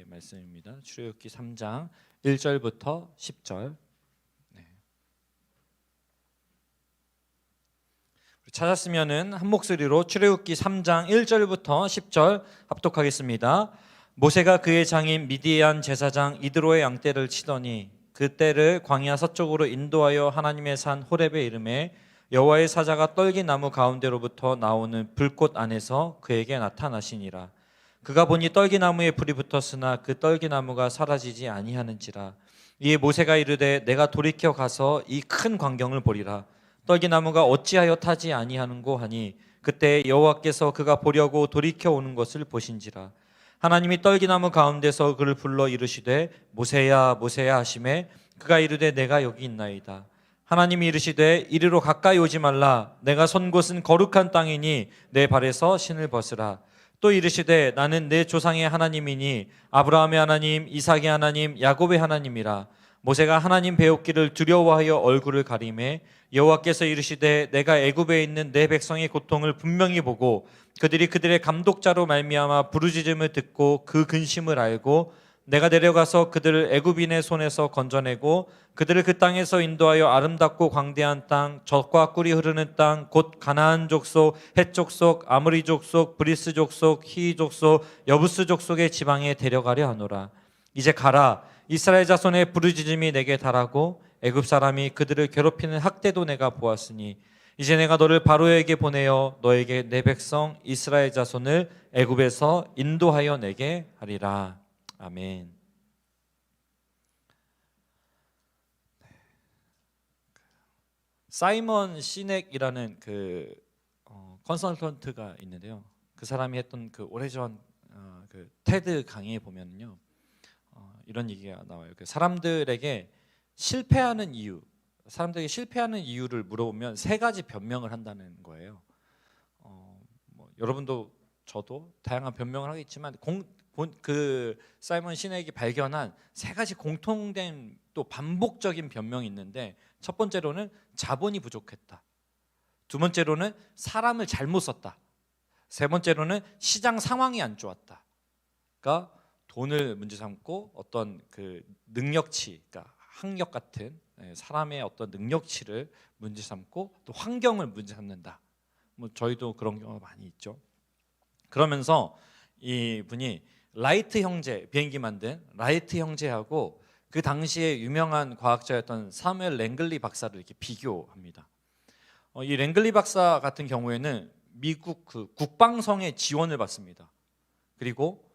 말씀입니다. 출애굽기 3장 1절부터 10절. 찾았으면은 한 목소리로 출애굽기 3장 1절부터 10절 합독하겠습니다. 모세가 그의 장인 미디안 제사장 이드로의 양떼를 치더니 그 떼를 광야 서쪽으로 인도하여 하나님의 산 호렙에 이르매 여호와의 사자가 떨기나무 가운데로부터 나오는 불꽃 안에서 그에게 나타나시니라. 그가 보니 떨기나무에 불이 붙었으나 그 떨기나무가 사라지지 아니하는지라. 이에 모세가 이르되 내가 돌이켜 가서 이 큰 광경을 보리라. 떨기나무가 어찌하여 타지 아니하는고 하니 그때 여호와께서 그가 보려고 돌이켜 오는 것을 보신지라. 하나님이 떨기나무 가운데서 그를 불러 이르시되 모세야 모세야 하시매 그가 이르되 내가 여기 있나이다. 하나님이 이르시되 이리로 가까이 오지 말라. 내가 선 곳은 거룩한 땅이니 내 발에서 신을 벗으라. 또 이르시되 나는 내 조상의 하나님이니 아브라함의 하나님 이삭의 하나님 야곱의 하나님이라. 모세가 하나님 배웠기를 두려워하여 얼굴을 가리매 여호와께서 이르시되 내가 애굽에 있는 내 백성의 고통을 분명히 보고 그들이 그들의 감독자로 말미암아 부르짖음을 듣고 그 근심을 알고 내가 내려가서 그들을 애굽인의 손에서 건져내고 그들을 그 땅에서 인도하여 아름답고 광대한 땅 젖과 꿀이 흐르는 땅 곧 가나안 족속 헷 족속 아므리 족속 브리스 족속 히위 족속 여부스 족속의 지방에 데려가려 하노라. 이제 가라. 이스라엘 자손의 부르짖음이 내게 달하고 애굽 사람이 그들을 괴롭히는 학대도 내가 보았으니 이제 내가 너를 바로에게 보내어 너에게 내 백성 이스라엘 자손을 애굽에서 인도하여 내게 하리라. 아멘. 사이먼 시넥이라는 그 컨설턴트가 있는데요. 그 사람이 했던 그 오래전 그 테드 강의에 보면요. 이런 얘기가 나와요. 그 사람들에게 실패하는 이유를 물어보면 세 가지 변명을 한다는 거예요. 여러분도 저도 다양한 변명을 하겠지만 그 사이먼 시넥이 발견한 세 가지 공통된 또 반복적인 변명이 있는데 첫 번째로는 자본이 부족했다. 두 번째로는 사람을 잘못 썼다. 세 번째로는 시장 상황이 안 좋았다. 그러니까 돈을 문제 삼고 어떤 그 능력치, 그러니까 학력 같은 사람의 어떤 능력치를 문제 삼고 또 환경을 문제 삼는다. 뭐 저희도 그런 경우가 많이 있죠. 그러면서 이 분이 라이트 형제, 비행기 만든 라이트 형제하고 그 당시에 유명한 과학자였던 사무엘 랭글리 박사를 이렇게 비교합니다. 이 랭글리 박사 같은 경우에는 미국 그 국방성의 지원을 받습니다. 그리고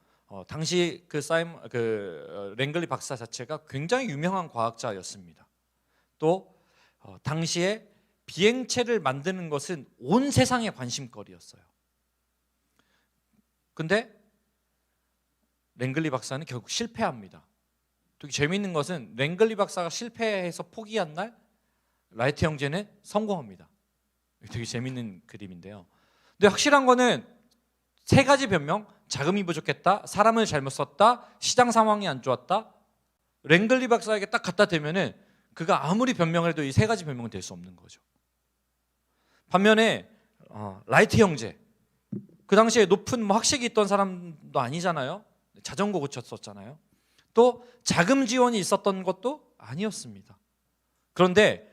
당시 그 랭글리 박사 자체가 굉장히 유명한 과학자였습니다. 또 당시에 비행체를 만드는 것은 온 세상의 관심거리였어요. 근데 랭글리 박사는 결국 실패합니다. 되게 재미있는 것은 랭글리 박사가 실패해서 포기한 날 라이트 형제는 성공합니다. 되게 재미있는 그림인데요. 근데 확실한 거는 세 가지 변명, 자금이 부족했다, 사람을 잘못 썼다, 시장 상황이 안 좋았다. 랭글리 박사에게 딱 갖다 대면은 그가 아무리 변명을 해도 이 세 가지 변명은 될 수 없는 거죠. 반면에 라이트 형제, 그 당시에 높은 학식이 있던 사람도 아니잖아요. 자전거 고쳤었잖아요. 또 자금 지원이 있었던 것도 아니었습니다. 그런데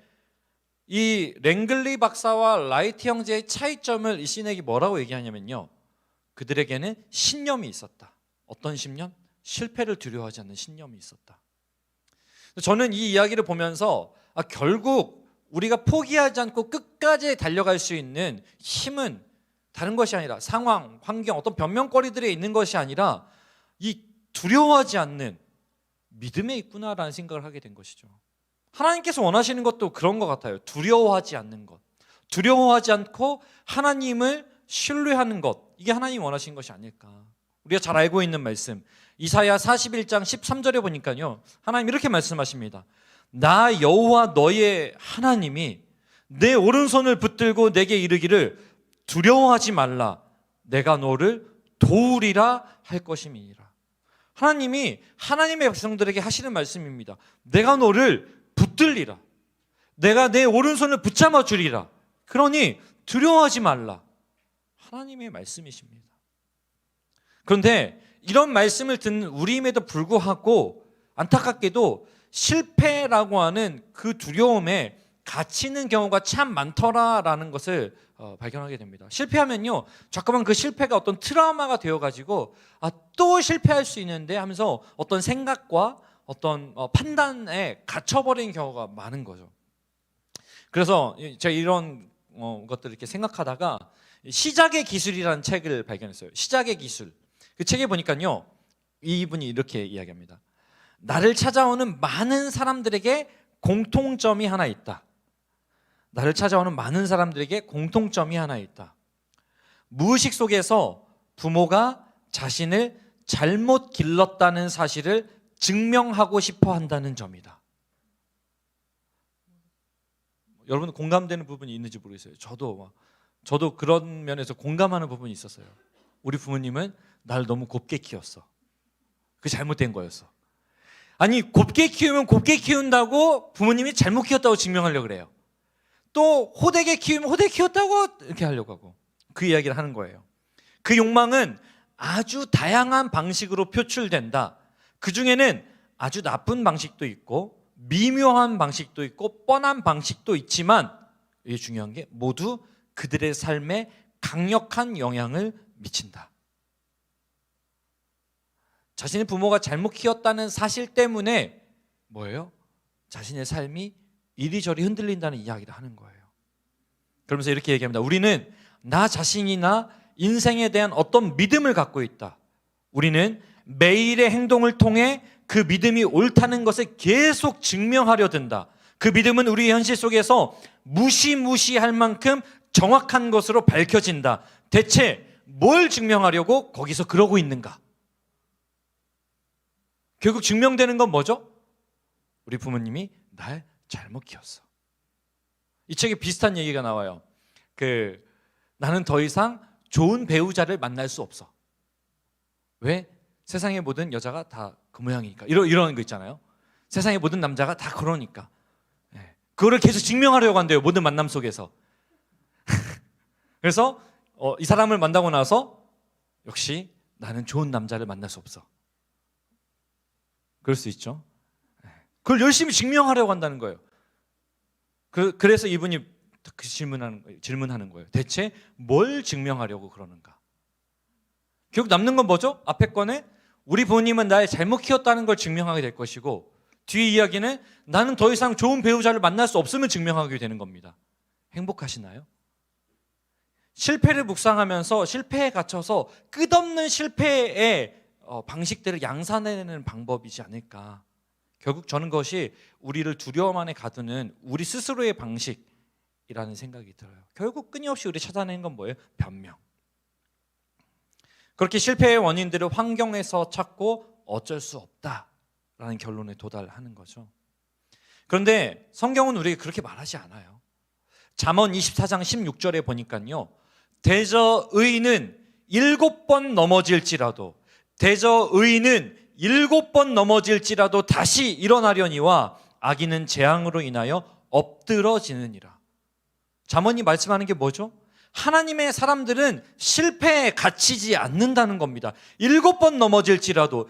이 랭글리 박사와 라이트 형제의 차이점을 이 시넥이 뭐라고 얘기하냐면요. 그들에게는 신념이 있었다. 어떤 신념? 실패를 두려워하지 않는 신념이 있었다. 저는 이 이야기를 보면서 결국 우리가 포기하지 않고 끝까지 달려갈 수 있는 힘은 다른 것이 아니라 상황, 환경, 어떤 변명거리들에 있는 것이 아니라 이 두려워하지 않는 믿음에 있구나라는 생각을 하게 된 것이죠. 하나님께서 원하시는 것도 그런 것 같아요. 두려워하지 않는 것, 두려워하지 않고 하나님을 신뢰하는 것, 이게 하나님이 원하시는 것이 아닐까. 우리가 잘 알고 있는 말씀 이사야 41장 13절에 보니까요, 하나님 이렇게 말씀하십니다. 나 여호와 너의 하나님이 내 오른손을 붙들고 내게 이르기를 두려워하지 말라. 내가 너를 도우리라 할 것임이니라. 하나님이 하나님의 백성들에게 하시는 말씀입니다. 내가 너를 붙들리라. 내가 내 오른손을 붙잡아 주리라. 그러니 두려워하지 말라. 하나님의 말씀이십니다. 그런데 이런 말씀을 듣는 우리임에도 불구하고 안타깝게도 실패라고 하는 그 두려움에 갇히는 경우가 참 많더라라는 것을 발견하게 됩니다. 실패하면요, 자꾸만 그 실패가 어떤 트라우마가 되어가지고 또 실패할 수 있는데 하면서 어떤 생각과 어떤 판단에 갇혀버리는 경우가 많은 거죠. 그래서 제가 이런 것들을 이렇게 생각하다가 시작의 기술이라는 책을 발견했어요. 시작의 기술. 그 책에 보니까요, 이분이 이렇게 이야기합니다. 나를 찾아오는 많은 사람들에게 공통점이 하나 있다. 나를 찾아오는 많은 사람들에게 공통점이 하나 있다. 무의식 속에서 부모가 자신을 잘못 길렀다는 사실을 증명하고 싶어 한다는 점이다. 여러분 공감되는 부분이 있는지 모르겠어요. 저도 그런 면에서 공감하는 부분이 있었어요. 우리 부모님은 나를 너무 곱게 키웠어. 그게 잘못된 거였어. 아니, 곱게 키우면 곱게 키운다고 부모님이 잘못 키웠다고 증명하려고 그래요. 또 호되게 키우면 호되게 키웠다고 이렇게 하려고 하고, 그 이야기를 하는 거예요. 그 욕망은 아주 다양한 방식으로 표출된다. 그 중에는 아주 나쁜 방식도 있고 미묘한 방식도 있고 뻔한 방식도 있지만, 이게 중요한 게 모두 그들의 삶에 강력한 영향을 미친다. 자신의 부모가 잘못 키웠다는 사실 때문에 뭐예요? 자신의 삶이 이리저리 흔들린다는 이야기를 하는 거예요. 그러면서 이렇게 얘기합니다. 우리는 나 자신이나 인생에 대한 어떤 믿음을 갖고 있다. 우리는 매일의 행동을 통해 그 믿음이 옳다는 것을 계속 증명하려 든다. 그 믿음은 우리 현실 속에서 무시무시할 만큼 정확한 것으로 밝혀진다. 대체 뭘 증명하려고 거기서 그러고 있는가? 결국 증명되는 건 뭐죠? 우리 부모님이 날 잘못 키웠어. 이 책에 비슷한 얘기가 나와요. 나는 더 이상 좋은 배우자를 만날 수 없어. 왜? 세상의 모든 여자가 다 그 모양이니까. 이런 거 있잖아요. 세상의 모든 남자가 다 그러니까. 그거를 계속 증명하려고 한대요. 모든 만남 속에서. 그래서 이 사람을 만나고 나서 역시 나는 좋은 남자를 만날 수 없어. 그럴 수 있죠. 그걸 열심히 증명하려고 한다는 거예요. 그래서 이분이 그 질문하는 거예요. 대체 뭘 증명하려고 그러는가? 결국 남는 건 뭐죠? 앞에 거는 우리 부모님은 날 잘못 키웠다는 걸 증명하게 될 것이고, 뒤에 이야기는 나는 더 이상 좋은 배우자를 만날 수 없음을 증명하게 되는 겁니다. 행복하시나요? 실패를 묵상하면서 실패에 갇혀서 끝없는 실패의 방식들을 양산해내는 방법이지 않을까. 결국 저는 그것이 우리를 두려움 안에 가두는 우리 스스로의 방식이라는 생각이 들어요. 결국 끊임없이 우리 찾아내는 건 뭐예요? 변명. 그렇게 실패의 원인들을 환경에서 찾고 어쩔 수 없다라는 결론에 도달하는 거죠. 그런데 성경은 우리에게 그렇게 말하지 않아요. 잠언 24장 16절에 보니까요, 대저 의인은 7번 넘어질지라도, 대저 의인은 7번 넘어질지라도 다시 일어나려니와 악인은 재앙으로 인하여 엎드러지느니라. 잠언이 말씀하는 게 뭐죠? 하나님의 사람들은 실패에 갇히지 않는다는 겁니다. 7번 넘어질지라도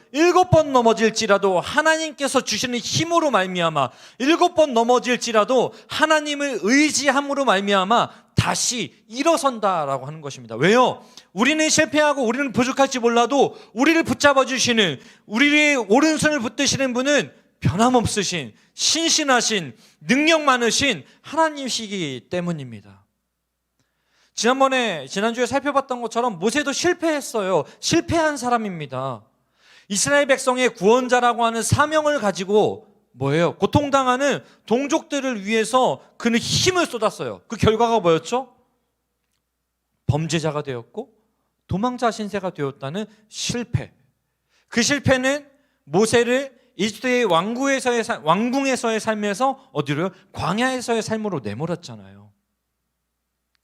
하나님께서 주시는 힘으로 말미암아, 7번 넘어질지라도 하나님을 의지함으로 말미암아 다시 일어선다라고 하는 것입니다. 왜요? 우리는 실패하고 우리는 부족할지 몰라도 우리를 붙잡아 주시는, 우리의 오른손을 붙드시는 분은 변함없으신, 신실하신, 능력 많으신 하나님이시기 때문입니다. 지난주에 살펴봤던 것처럼 모세도 실패했어요. 실패한 사람입니다. 이스라엘 백성의 구원자라고 하는 사명을 가지고 뭐예요? 고통당하는 동족들을 위해서 그는 힘을 쏟았어요. 그 결과가 뭐였죠? 범죄자가 되었고 도망자 신세가 되었다는 실패. 그 실패는 모세를 이집트의 왕궁에서의 삶에서 어디로요? 광야에서의 삶으로 내몰았잖아요.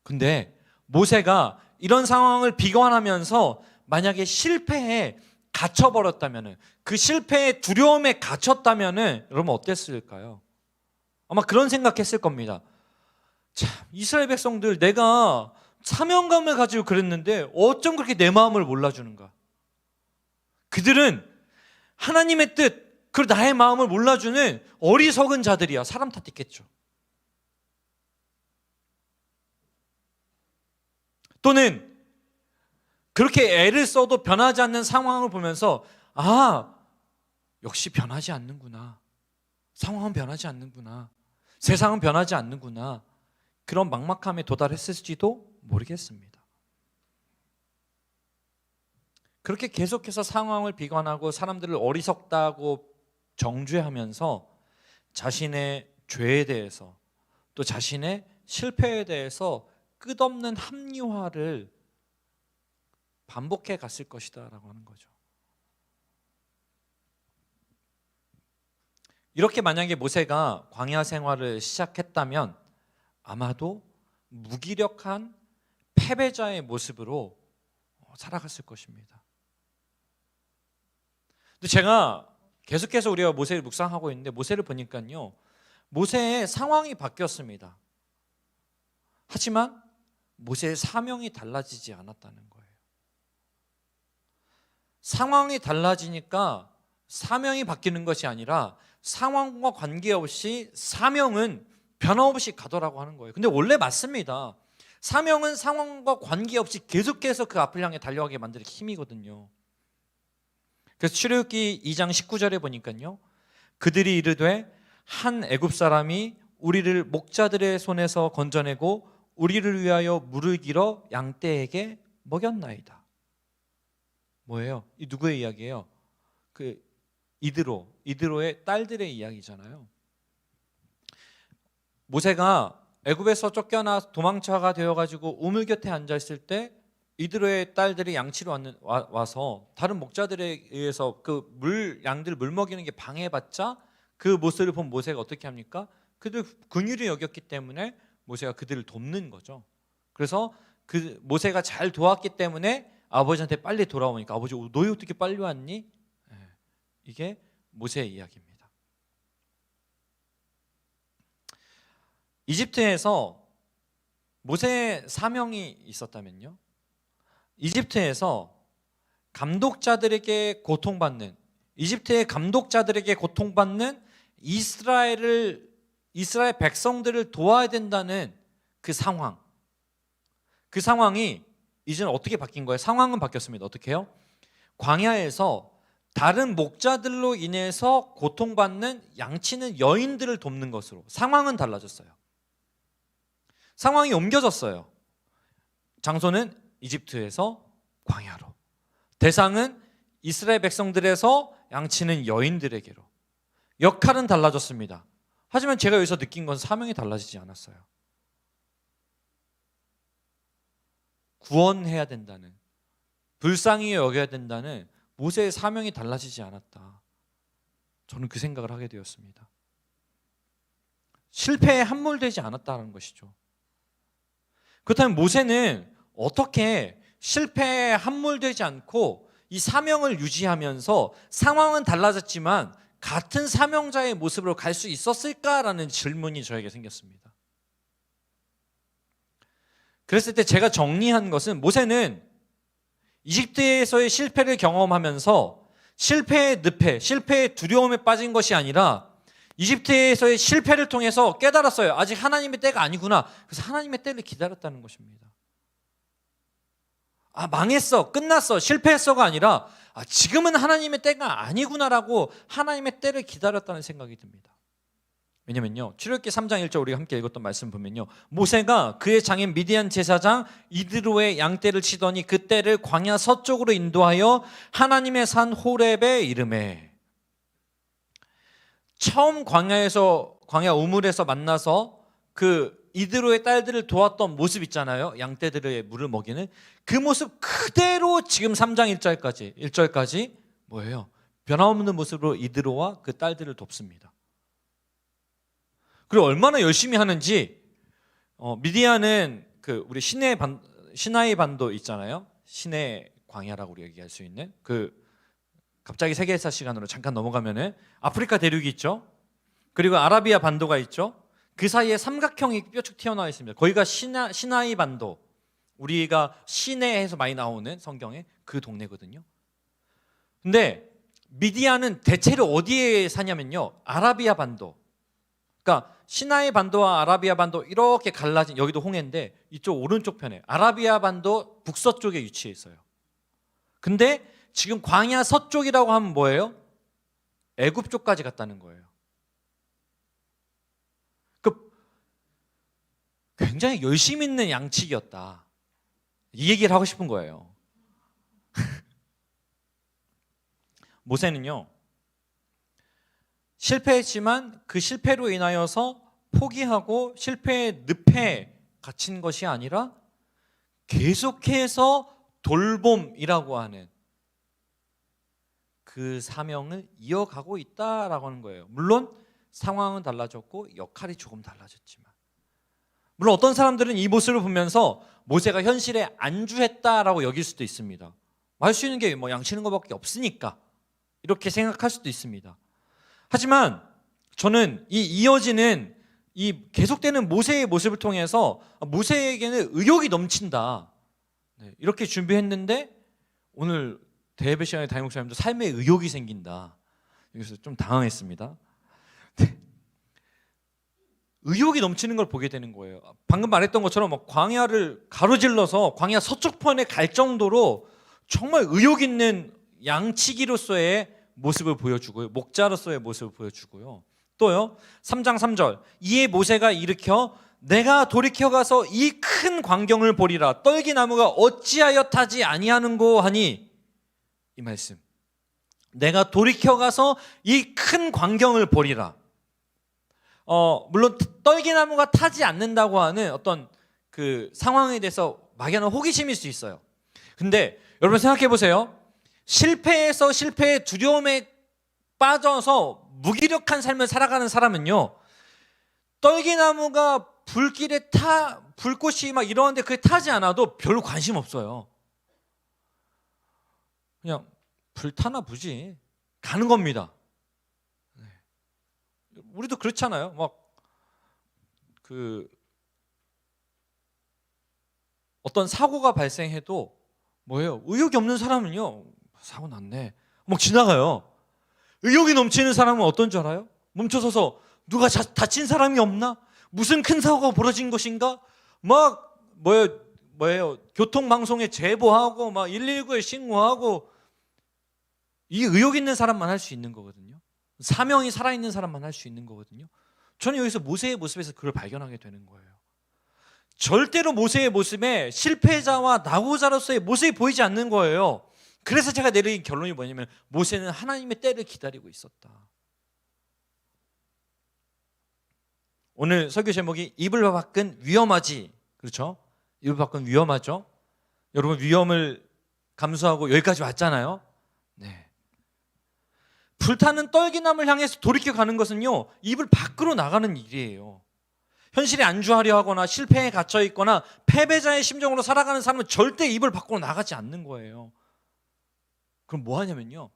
근데 모세가 이런 상황을 비관하면서 만약에 실패에 갇혀버렸다면, 그 실패의 두려움에 갇혔다면 여러분 어땠을까요? 아마 그런 생각했을 겁니다. 참, 이스라엘 백성들 내가 사명감을 가지고 그랬는데 어쩜 그렇게 내 마음을 몰라주는가? 그들은 하나님의 뜻, 그리고 나의 마음을 몰라주는 어리석은 자들이야. 사람 탓했겠죠. 또는 그렇게 애를 써도 변하지 않는 상황을 보면서 역시 변하지 않는구나. 상황은 변하지 않는구나. 세상은 변하지 않는구나. 그런 막막함에 도달했을지도 모르겠습니다. 그렇게 계속해서 상황을 비관하고 사람들을 어리석다고 정죄하면서 자신의 죄에 대해서 또 자신의 실패에 대해서 끝없는 합리화를 반복해 갔을 것이다 라고 하는 거죠. 이렇게 만약에 모세가 광야 생활을 시작했다면 아마도 무기력한 패배자의 모습으로 살아갔을 것입니다. 근데 제가 계속해서 우리가 모세를 묵상하고 있는데 모세를 보니까요, 모세의 상황이 바뀌었습니다. 하지만 모세의 사명이 달라지지 않았다는 거예요. 상황이 달라지니까 사명이 바뀌는 것이 아니라 상황과 관계없이 사명은 변함없이 가더라고 하는 거예요. 근데 원래 맞습니다. 사명은 상황과 관계없이 계속해서 그 앞을 향해 달려가게 만드는 힘이거든요. 그래서 출애굽기 2장 19절에 보니까요, 그들이 이르되 한 애굽 사람이 우리를 목자들의 손에서 건져내고 우리를 위하여 물을 길어 양떼에게 먹였나이다. 뭐예요? 이 누구의 이야기예요? 그 이드로의 딸들의 이야기잖아요. 모세가 애굽에서 쫓겨나 도망쳐가 되어가지고 우물 곁에 앉아 있을 때 이드로의 딸들이 양치러 와서 다른 목자들에 의해서 그 양들 물 먹이는 게 방해받자 그 모습을 본 모세가 어떻게 합니까? 그들 긍휼히 여겼기 때문에 모세가 그들을 돕는 거죠. 그래서 그 모세가 잘 도왔기 때문에 아버지한테 빨리 돌아오니까 아버지 너희 어떻게 빨리 왔니? 이게 모세의 이야기입니다. 이집트에서 모세의 사명이 있었다면요, 이집트에서 감독자들에게 고통받는, 이집트의 감독자들에게 고통받는 이스라엘 백성들을 도와야 된다는 그 상황이 이제는 어떻게 바뀐 거예요? 상황은 바뀌었습니다. 어떻게 해요? 광야에서 다른 목자들로 인해서 고통받는 양치는 여인들을 돕는 것으로 상황은 달라졌어요. 상황이 옮겨졌어요. 장소는 이집트에서 광야로, 대상은 이스라엘 백성들에서 양치는 여인들에게로. 역할은 달라졌습니다. 하지만 제가 여기서 느낀 건 사명이 달라지지 않았어요. 구원해야 된다는, 불쌍히 여겨야 된다는 모세의 사명이 달라지지 않았다. 저는 그 생각을 하게 되었습니다. 실패에 함몰되지 않았다는 것이죠. 그렇다면 모세는 어떻게 실패에 함몰되지 않고 이 사명을 유지하면서 상황은 달라졌지만 같은 사명자의 모습으로 갈 수 있었을까라는 질문이 저에게 생겼습니다. 그랬을 때 제가 정리한 것은, 모세는 이집트에서의 실패를 경험하면서 실패의 늪에, 실패의 두려움에 빠진 것이 아니라 이집트에서의 실패를 통해서 깨달았어요. 아직 하나님의 때가 아니구나. 그래서 하나님의 때를 기다렸다는 것입니다. 망했어, 끝났어, 실패했어가 아니라 지금은 하나님의 때가 아니구나라고 하나님의 때를 기다렸다는 생각이 듭니다. 왜냐면요, 출애굽기 3장 1절 우리가 함께 읽었던 말씀 보면요, 모세가 그의 장인 미디안 제사장 이드로의 양떼를 치더니 그 떼를 광야 서쪽으로 인도하여 하나님의 산 호렙에 이르매. 처음 광야 우물에서 만나서 그 이드로의 딸들을 도왔던 모습 있잖아요, 양떼들의 물을 먹이는 그 모습 그대로 지금 3장 1절까지 뭐예요? 변함없는 모습으로 이드로와 그 딸들을 돕습니다. 그리고 얼마나 열심히 하는지, 미디안은 그 우리 시나이 반도 있잖아요, 시내 광야라고 우리가 얘기할 수 있는, 갑자기 세계사 시간으로 잠깐 넘어가면은 아프리카 대륙이 있죠. 그리고 아라비아 반도가 있죠. 그 사이에 삼각형이 뾰족 튀어나와 있습니다. 거기가 시나이 반도, 우리가 시내에서 많이 나오는 성경에 그 동네거든요. 근데 미디안은 대체로 어디에 사냐면요, 아라비아 반도. 그러니까 시나이 반도와 아라비아 반도 이렇게 갈라진, 여기도 홍해인데 이쪽 오른쪽 편에 아라비아 반도 북서쪽에 위치해 있어요. 근데 지금 광야 서쪽이라고 하면 뭐예요? 애굽 쪽까지 갔다는 거예요. 그 굉장히 열심히 있는 양측이었다, 이 얘기를 하고 싶은 거예요. 모세는요, 실패했지만 그 실패로 인하여서 포기하고 실패의 늪에 갇힌 것이 아니라 계속해서 돌봄이라고 하는 그 사명을 이어가고 있다라고 하는 거예요. 물론 상황은 달라졌고 역할이 조금 달라졌지만, 물론 어떤 사람들은 이 모습을 보면서 모세가 현실에 안주했다라고 여길 수도 있습니다. 할 수 있는 게 뭐 양치는 것밖에 없으니까 이렇게 생각할 수도 있습니다. 하지만 저는 이 이어지는 이 계속되는 모세의 모습을 통해서 모세에게는 의욕이 넘친다, 이렇게 준비했는데 오늘 대예배 시간에 담임 목사님도 삶에 의욕이 생긴다, 여기서 좀 당황했습니다. 의욕이 넘치는 걸 보게 되는 거예요. 방금 말했던 것처럼 광야를 가로질러서 광야 서쪽편에 갈 정도로 정말 의욕 있는 양치기로서의 모습을 보여주고요, 목자로서의 모습을 보여주고요. 또요, 3장 3절, 이에 모세가 일으켜 내가 돌이켜 가서 이 큰 광경을 보리라, 떨기나무가 어찌하여 타지 아니하는고 하니, 이 말씀, 내가 돌이켜 가서 이 큰 광경을 보리라. 물론 떨기나무가 타지 않는다고 하는 어떤 그 상황에 대해서 막연한 호기심일 수 있어요. 근데 여러분 생각해 보세요. 실패에서 실패의 두려움에 빠져서 무기력한 삶을 살아가는 사람은요, 떨기나무가 불길에 불꽃이 막 이러는데 그게 타지 않아도 별로 관심 없어요. 그냥 불 타나 보지 가는 겁니다. 우리도 그렇잖아요. 어떤 사고가 발생해도 뭐예요? 의욕이 없는 사람은요, 사고 났네, 막 지나가요. 의욕이 넘치는 사람은 어떤 줄 알아요? 멈춰서서 누가 다친 사람이 없나? 무슨 큰 사고가 벌어진 것인가? 막 뭐예요? 교통방송에 제보하고 막 119에 신고하고. 이 의욕 있는 사람만 할 수 있는 거거든요. 사명이 살아있는 사람만 할 수 있는 거거든요. 저는 여기서 모세의 모습에서 그걸 발견하게 되는 거예요. 절대로 모세의 모습에 실패자와 낙오자로서의 모습이 보이지 않는 거예요. 그래서 제가 내린 결론이 뭐냐면 모세는 하나님의 때를 기다리고 있었다. 오늘 설교 제목이 이불 밖은 위험하지, 그렇죠? 이불 밖은 위험하죠. 여러분 위험을 감수하고 여기까지 왔잖아요. 네. 불타는 떨기나무를 향해서 돌이켜 가는 것은요, 이불 밖으로 나가는 일이에요. 현실에 안주하려 하거나 실패에 갇혀 있거나 패배자의 심정으로 살아가는 사람은 절대 이불 밖으로 나가지 않는 거예요. 그럼 뭐 하냐면요,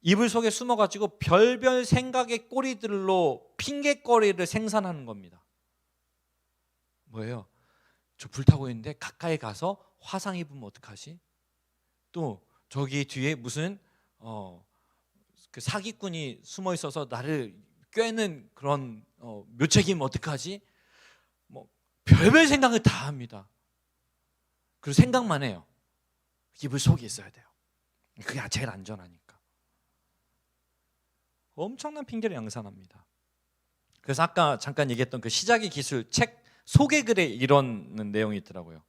이불 속에 숨어가지고 별별 생각의 꼬리들로 핑계거리를 생산하는 겁니다. 뭐예요? 저 불타고 있는데 가까이 가서 화상 입으면 어떡하지? 또 저기 뒤에 무슨 그 사기꾼이 숨어 있어서 나를 꿰는 그런 묘책이면 어떡하지? 뭐 별별 생각을 다 합니다. 그리고 생각만 해요. 이불 속에 있어야 돼요. 그게 제일 안전하니까. 엄청난 핑계를 양산합니다. 그래서 아까 잠깐 얘기했던 그 시작의 기술 책 소개글에 이런 내용이 있더라고요.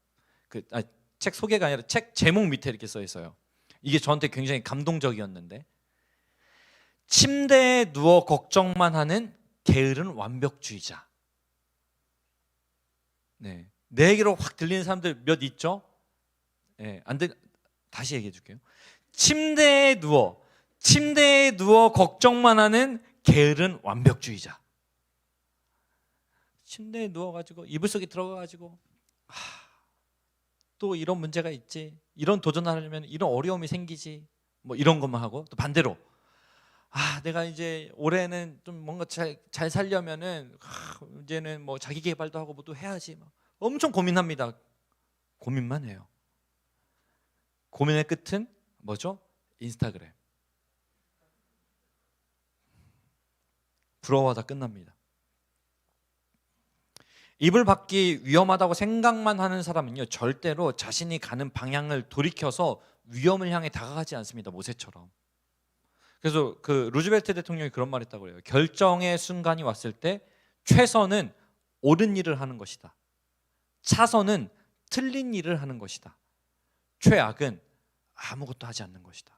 책 소개가 아니라 책 제목 밑에 이렇게 써 있어요. 이게 저한테 굉장히 감동적이었는데, 침대에 누워 걱정만 하는 게으른 완벽주의자. 네, 내 얘기로 확 들리는 사람들 몇 있죠? 네, 다시 얘기해 줄게요. 침대에 누워 걱정만 하는 게으른 완벽주의자. 침대에 누워가지고 이불 속에 들어가가지고 또 이런 문제가 있지, 이런 도전을 하려면 이런 어려움이 생기지, 뭐 이런 것만 하고, 또 반대로 내가 이제 올해는 좀 뭔가 잘 살려면은 이제는 뭐 자기 개발도 하고 뭐도 해야지, 막 엄청 고민합니다. 고민만 해요. 고민의 끝은 뭐죠? 인스타그램. 부러워하다 끝납니다. 입을 밖이 위험하다고 생각만 하는 사람은요, 절대로 자신이 가는 방향을 돌이켜서 위험을 향해 다가가지 않습니다. 모세처럼. 그래서 그 루즈벨트 대통령이 그런 말 했다고 해요. 결정의 순간이 왔을 때 최선은 옳은 일을 하는 것이다. 차선은 틀린 일을 하는 것이다. 최악은 아무것도 하지 않는 것이다.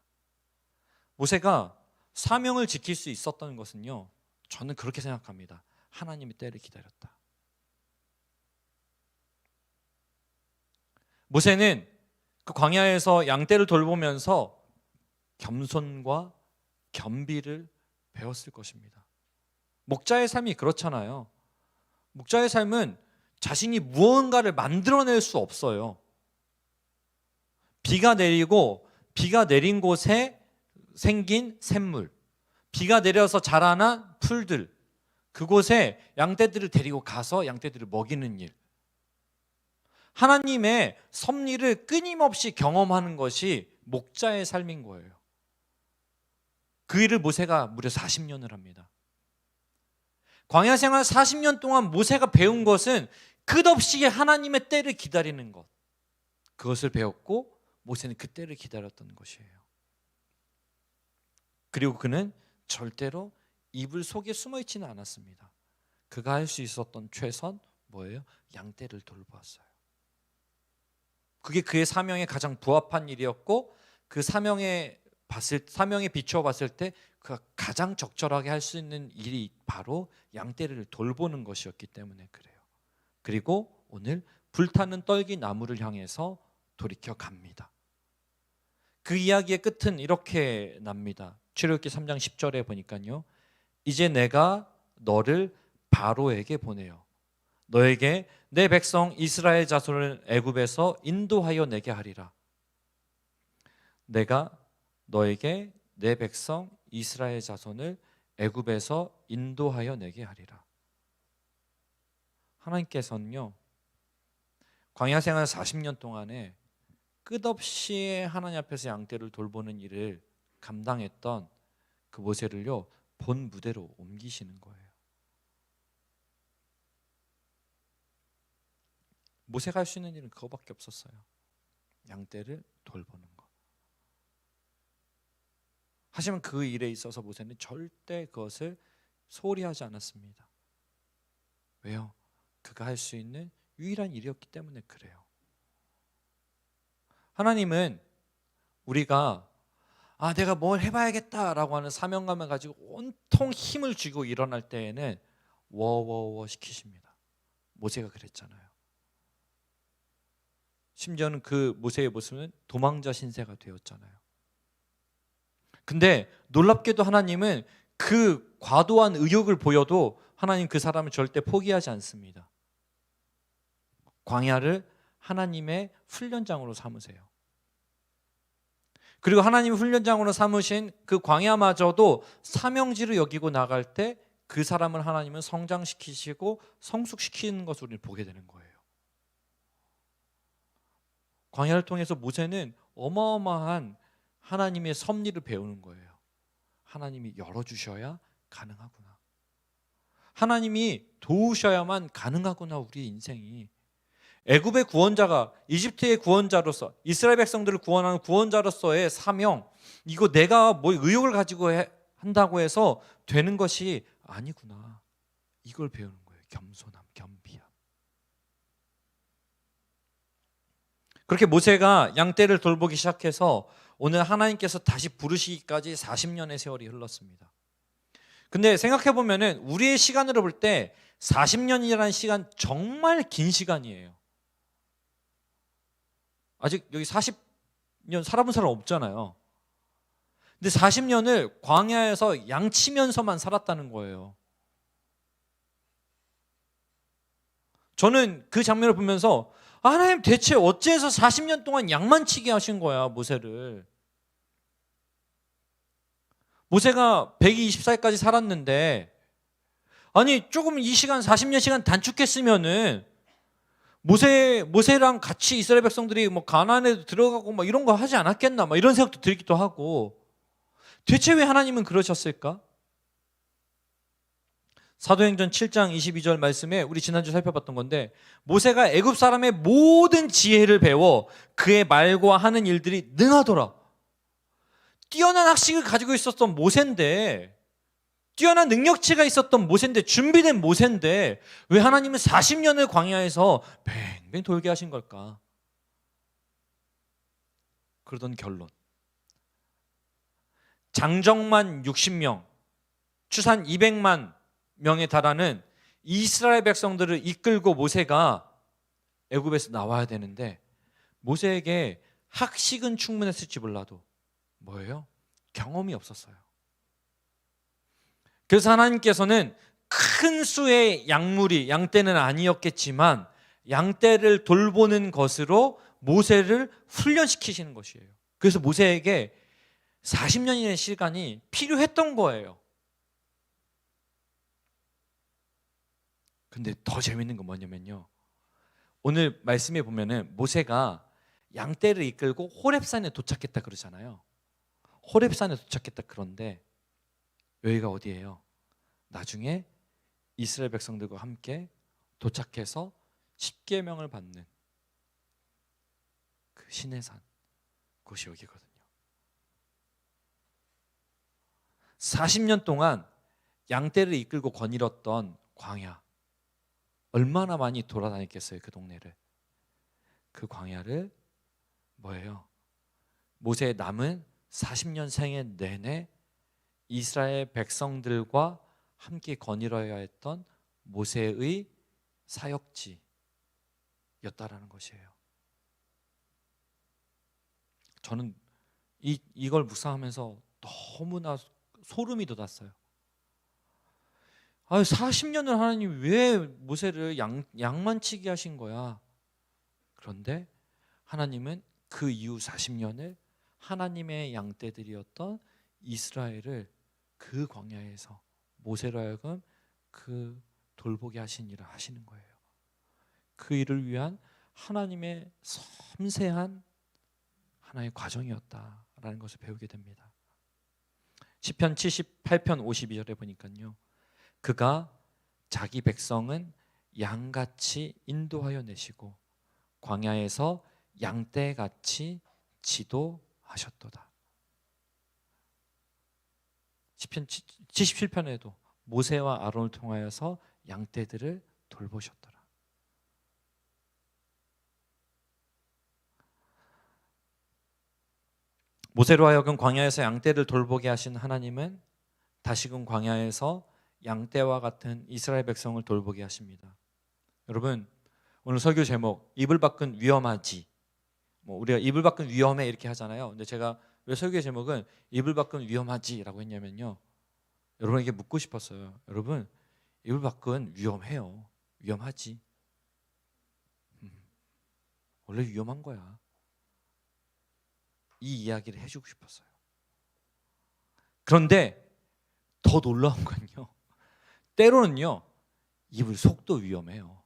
모세가 사명을 지킬 수 있었던 것은요, 저는 그렇게 생각합니다. 하나님의 때를 기다렸다. 모세는 그 광야에서 양떼를 돌보면서 겸손과 겸비를 배웠을 것입니다. 목자의 삶이 그렇잖아요. 목자의 삶은 자신이 무언가를 만들어낼 수 없어요. 비가 내리고 비가 내린 곳에 생긴 샘물, 비가 내려서 자라난 풀들, 그곳에 양떼들을 데리고 가서 양떼들을 먹이는 일, 하나님의 섭리를 끊임없이 경험하는 것이 목자의 삶인 거예요. 그 일을 모세가 무려 40년을 합니다. 광야 생활 40년 동안 모세가 배운 것은 끝없이 하나님의 때를 기다리는 것, 그것을 배웠고 모세는 그 때를 기다렸던 것이에요. 그리고 그는 절대로 이불 속에 숨어 있지는 않았습니다. 그가 할 수 있었던 최선 뭐예요? 양떼를 돌보았어요. 그게 그의 사명에 가장 부합한 일이었고, 그 사명에 비추어 봤을 때 그가 가장 적절하게 할 수 있는 일이 바로 양떼를 돌보는 것이었기 때문에 그래요. 그리고 오늘 불타는 떨기 나무를 향해서 돌이켜 갑니다. 그 이야기의 끝은 이렇게 납니다. 출애굽기 3장 10절에 보니까요, 이제 내가 너를 바로에게 보내요. 너에게 내 백성 이스라엘 자손을 애굽에서 인도하여 내게 하리라. 내가 너에게 내 백성 이스라엘 자손을 애굽에서 인도하여 내게 하리라. 하나님께서는요, 광야 생활 40년 동안에 끝없이 하나님 앞에서 양떼를 돌보는 일을 감당했던 그 모세를요, 본 무대로 옮기시는 거예요. 모세가 할 수 있는 일은 그거밖에 없었어요. 양떼를 돌보는 것. 하지만 그 일에 있어서 모세는 절대 그것을 소홀히 하지 않았습니다. 왜요? 그가 할 수 있는 유일한 일이었기 때문에 그래요. 하나님은 우리가 내가 뭘 해봐야겠다라고 하는 사명감을 가지고 온통 힘을 쥐고 일어날 때에는 워워워 시키십니다. 모세가 그랬잖아요. 심지어는 그 모세의 모습은 도망자 신세가 되었잖아요. 근데 놀랍게도 하나님은 그 과도한 의욕을 보여도 하나님 그 사람을 절대 포기하지 않습니다. 광야를 하나님의 훈련장으로 삼으세요. 그리고 하나님의 훈련장으로 삼으신 그 광야마저도 사명지로 여기고 나갈 때 그 사람을 하나님은 성장시키시고 성숙시키는 것을 우리는 보게 되는 거예요. 광야를 통해서 모세는 어마어마한 하나님의 섭리를 배우는 거예요. 하나님이 열어주셔야 가능하구나. 하나님이 도우셔야만 가능하구나. 우리의 인생이. 애굽의 구원자가 이집트의 구원자로서 이스라엘 백성들을 구원하는 구원자로서의 사명, 이거 내가 뭐 의욕을 가지고 한다고 해서 되는 것이 아니구나. 이걸 배우는 거예요. 겸손함, 겸비함. 그렇게 모세가 양떼를 돌보기 시작해서 오늘 하나님께서 다시 부르시기까지 40년의 세월이 흘렀습니다. 근데 생각해보면 우리의 시간으로 볼 때 40년이라는 시간 정말 긴 시간이에요. 아직 여기 40년 살아본 사람 없잖아요. 근데 40년을 광야에서 양치면서만 살았다는 거예요. 저는 그 장면을 보면서 하나님 대체 어째서 40년 동안 양만 치게 하신 거야, 모세를. 모세가 124일까지 살았는데 아니 조금 이 시간 40년 시간 단축했으면은 모세랑 같이 이스라엘 백성들이 뭐 가나안에도 들어가고 막 이런 거 하지 않았겠나 막 이런 생각도 들기도 하고, 대체 왜 하나님은 그러셨을까? 사도행전 7장 22절 말씀에 우리 지난주 살펴봤던 건데, 모세가 애굽 사람의 모든 지혜를 배워 그의 말과 하는 일들이 능하더라. 뛰어난 학식을 가지고 있었던 모세인데, 뛰어난 능력치가 있었던 모세인데, 준비된 모세인데 왜 하나님은 40년을 광야에서 뱅뱅 돌게 하신 걸까? 그러던 결론, 장정만 60명, 추산 200만 명에 달하는 이스라엘 백성들을 이끌고 모세가 애굽에서 나와야 되는데, 모세에게 학식은 충분했을지 몰라도 뭐예요? 경험이 없었어요. 그래서 하나님께서는 큰 수의 양떼는 아니었겠지만 양떼를 돌보는 것으로 모세를 훈련시키시는 것이에요. 그래서 모세에게 40년의 시간이 필요했던 거예요. 근데 더 재밌는 건 뭐냐면요, 오늘 말씀에 보면은 모세가 양떼를 이끌고 호렙산에 도착했다 그러잖아요. 호렙산에 도착했다. 그런데 여기가 어디예요? 나중에 이스라엘 백성들과 함께 도착해서 십계명을 받는 그 시내산, 곳이 여기거든요. 40년 동안 양떼를 이끌고 거닐었던 광야, 얼마나 많이 돌아다녔겠어요, 그 동네를. 그 광야를 뭐예요? 모세의 남은 40년 생애 내내 이스라엘 백성들과 함께 거닐어야 했던 모세의 사역지였다라는 것이에요. 저는 이걸 묵상하면서 너무나 소름이 돋았어요. 40년을 하나님 왜 모세를 양만 치게 하신 거야? 그런데 하나님은 그 이후 40년을 하나님의 양떼들이었던 이스라엘을 그 광야에서 모세로 하여금 그 돌보게 하신 일을 하시는 거예요. 그 일을 위한 하나님의 섬세한 하나의 과정이었다라는 것을 배우게 됩니다. 시편 78편 52절에 보니까요, 그가 자기 백성은 양같이 인도하여 내시고 광야에서 양떼같이 지도하셨도다. 시편 77편에도 모세와 아론을 통하여서 양떼들을 돌보셨더라. 모세로 하여금 광야에서 양떼를 돌보게 하신 하나님은 다시금 광야에서 양떼와 같은 이스라엘 백성을 돌보게 하십니다. 여러분, 오늘 설교 제목 이불 밖은 위험하지, 우리가 이불 밖은 위험해 이렇게 하잖아요. 근데 제가 왜 설교 제목은 이불 밖은 위험하지라고 했냐면요, 여러분에게 묻고 싶었어요. 여러분, 이불 밖은 위험해요. 위험하지. 원래 위험한 거야. 이 이야기를 해주고 싶었어요. 그런데 더 놀라운 건요, 때로는요 이불 속도 위험해요.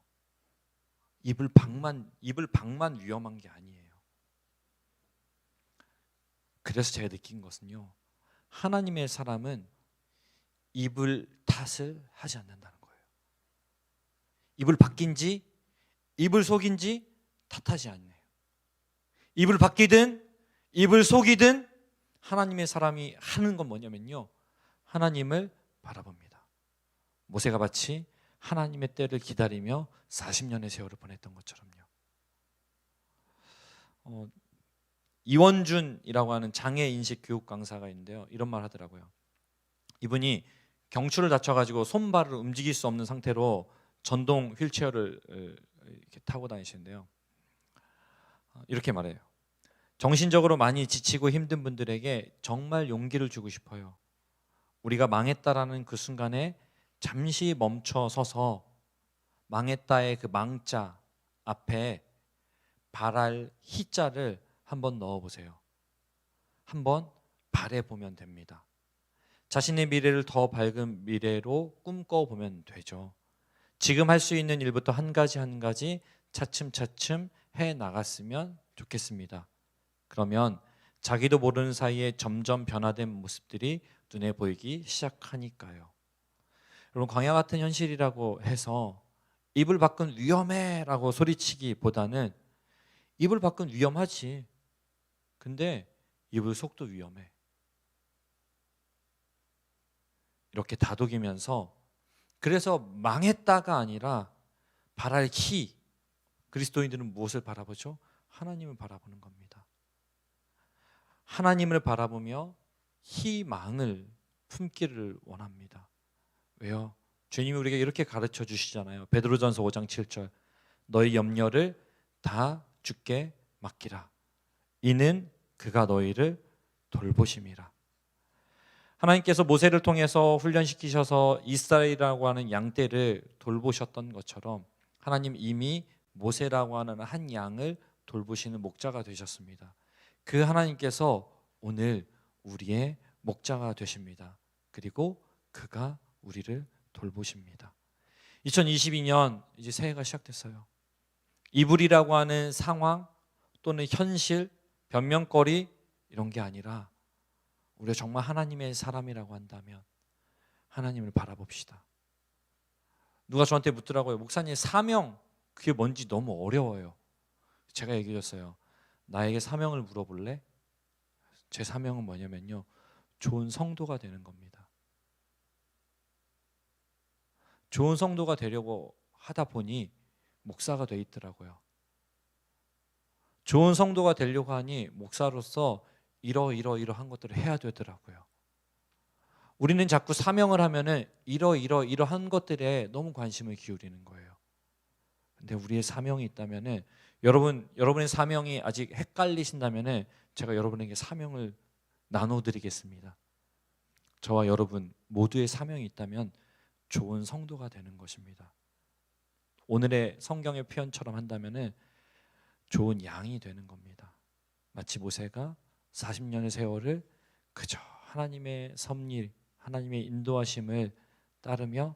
이불 밖만 위험한 게 아니에요. 그래서 제가 느낀 것은요, 하나님의 사람은 이불 탓을 하지 않는다는 거예요. 이불 밖인지 이불 속인지 탓하지 않네요. 이불 밖이든 이불 속이든 하나님의 사람이 하는 건 뭐냐면요, 하나님을 바라봅니다. 모세가 마치 하나님의 때를 기다리며 40년의 세월을 보냈던 것처럼요. 이원준이라고 하는 장애인식 교육 강사가 있는데요, 이런 말 하더라고요. 이분이 경추를 다쳐가지고 손발을 움직일 수 없는 상태로 전동 휠체어를 이렇게 타고 다니시는데요, 이렇게 말해요. 정신적으로 많이 지치고 힘든 분들에게 정말 용기를 주고 싶어요. 우리가 망했다라는 그 순간에 잠시 멈춰 서서 망했다의 그 망자 앞에 바랄 희자를 한번 넣어보세요. 한번 바라보면 됩니다. 자신의 미래를 더 밝은 미래로 꿈꿔보면 되죠. 지금 할 수 있는 일부터 한 가지 한 가지 차츰차츰 해나갔으면 좋겠습니다. 그러면 자기도 모르는 사이에 점점 변화된 모습들이 눈에 보이기 시작하니까요. 여러분, 광야 같은 현실이라고 해서 이불 밖은 위험해라고 소리치기보다는 이불 밖은 위험하지. 근데 이불 속도 위험해. 이렇게 다독이면서, 그래서 망했다가 아니라 바랄 키, 그리스도인들은 무엇을 바라보죠? 하나님을 바라보는 겁니다. 하나님을 바라보며 희망을 품기를 원합니다. 왜요? 주님이 우리에게 이렇게 가르쳐 주시잖아요. 베드로전서 5장 7절, 너희 염려를 다 주께 맡기라. 이는 그가 너희를 돌보심이라. 하나님께서 모세를 통해서 훈련시키셔서 이스라엘이라고 하는 양떼를 돌보셨던 것처럼 하나님 이미 모세라고 하는 한 양을 돌보시는 목자가 되셨습니다. 그 하나님께서 오늘 우리의 목자가 되십니다. 그리고 그가 우리를 돌보십니다. 2022년 이제 새해가 시작됐어요. 이불이라고 하는 상황 또는 현실, 변명거리 이런 게 아니라 우리가 정말 하나님의 사람이라고 한다면 하나님을 바라봅시다. 누가 저한테 묻더라고요. 목사님, 사명 그게 뭔지 너무 어려워요. 제가 얘기했어요. 나에게 사명을 물어볼래? 제 사명은 뭐냐면요, 좋은 성도가 되는 겁니다. 좋은 성도가 되려고 하다 보니 목사가 돼 있더라고요. 좋은 성도가 되려고 하니 목사로서 이러한 것들을 해야 되더라고요. 우리는 자꾸 사명을 하면은 이러한 것들에 너무 관심을 기울이는 거예요. 근데 우리의 사명이 있다면은, 여러분의 사명이 아직 헷갈리신다면은 제가 여러분에게 사명을 나눠드리겠습니다. 저와 여러분 모두의 사명이 있다면 좋은 성도가 되는 것입니다. 오늘의 성경의 표현처럼 한다면은 좋은 양이 되는 겁니다. 마치 모세가 40년의 세월을 그저 하나님의 섭리, 하나님의 인도하심을 따르며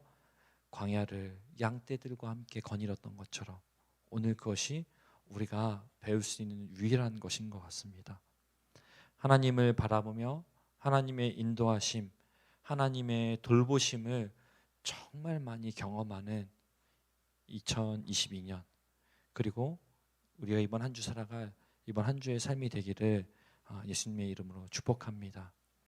광야를 양떼들과 함께 거닐었던 것처럼 오늘 그것이 우리가 배울 수 있는 유일한 것인 것 같습니다. 하나님을 바라보며 하나님의 인도하심, 하나님의 돌보심을 정말 많이 경험하는 2022년, 그리고 우리가 이번 한 주 살아갈 이번 한 주의 삶이 되기를 예수님의 이름으로 축복합니다.